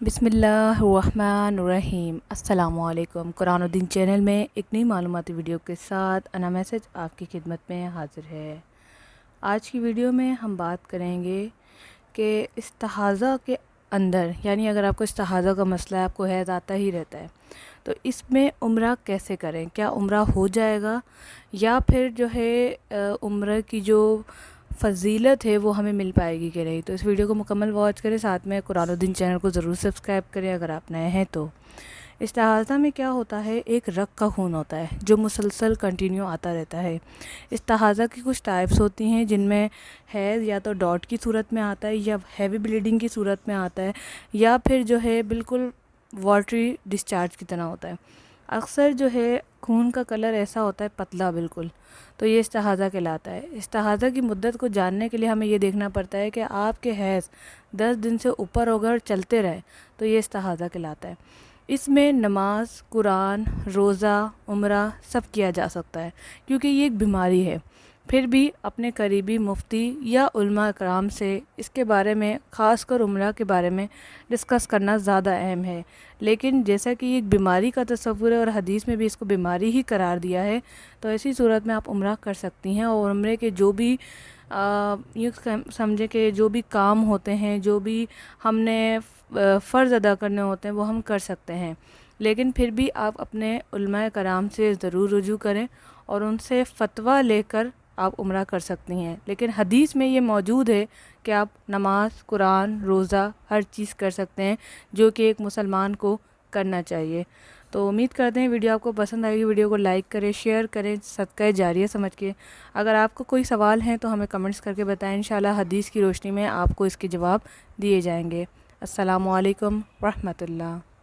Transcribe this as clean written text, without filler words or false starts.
बिस्मिल्लाहिर्रहमानिर्रहीम। अस्सलामु अलैकुम। कुरान और दीन चैनल में एक नई मालूमाती वीडियो के साथ अना मैसेज आपकी खिदमत में हाजिर है। आज की वीडियो में हम बात करेंगे कि इस्तिहाज़ा के अंदर, यानी अगर आपको इस्तिहाज़ा का मसला है, आपको हैज़ आता ही रहता है, तो इसमें उम्रा कैसे करें, क्या उम्रा हो जाएगा या फिर जो है उम्रा की जो फ़जीलत है वो हमें मिल पाएगी कि नहीं। तो इस वीडियो को मुकम्मल वॉच करें, साथ में कुरान और दीन चैनल को ज़रूर सब्सक्राइब करें अगर आप नए हैं तो। इस्तिहाज़ा में क्या होता है, एक रग का खून होता है जो मुसलसल कंटिन्यू आता रहता है। इस्तिहाज़ा की कुछ टाइप्स होती हैं जिनमें हैज़ या तो डॉट की सूरत में आता है या हैवी ब्लीडिंग की सूरत में आता है या फिर जो है बिल्कुल वाटरी डिस्चार्ज की तरह होता है। अक्सर जो है खून का कलर ऐसा होता है पतला बिल्कुल, तो ये इस्तिहाज़ा कहलाता है। इस्तिहाज़ा की मुद्दत को जानने के लिए हमें ये देखना पड़ता है कि आपके हैज़ 10 दिन से ऊपर अगर चलते रहे तो ये इस्तिहाज़ा कहलाता है। इसमें नमाज, कुरान, रोज़ा, उम्रा सब किया जा सकता है क्योंकि ये एक बीमारी है। फिर भी अपने करीबी मुफ्ती या उलमा कराम से इसके बारे में, ख़ासकर उम्रा के बारे में डिस्कस करना ज़्यादा अहम है। लेकिन जैसा कि ये एक बीमारी का तस्वुर है और हदीस में भी इसको बीमारी ही करार दिया है, तो ऐसी सूरत में आप उम्रा कर सकती हैं और उम्रे के जो भी यूँ समझे कि जो भी काम होते हैं, जो भी हमने फ़र्ज़ अदा करने होते हैं वो हम कर सकते हैं। लेकिन फिर भी आप अपने उलमा कराम से ज़रूर रुजू करें और उनसे फ़तवा लेकर आप उम्रा कर सकती हैं। लेकिन हदीस में ये मौजूद है कि आप नमाज, कुरान, रोज़ा हर चीज़ कर सकते हैं जो कि एक मुसलमान को करना चाहिए। तो उम्मीद करते हैं वीडियो आपको पसंद आएगी। वीडियो को लाइक करें, शेयर करें, सदका जारिया समझ के। अगर आपको कोई सवाल हैं तो हमें कमेंट्स करके बताएं, इंशाल्लाह हदीस की रोशनी में आपको इसके जवाब दिए जाएंगे। अस्सलामु अलैकुम रहमतुल्लाह।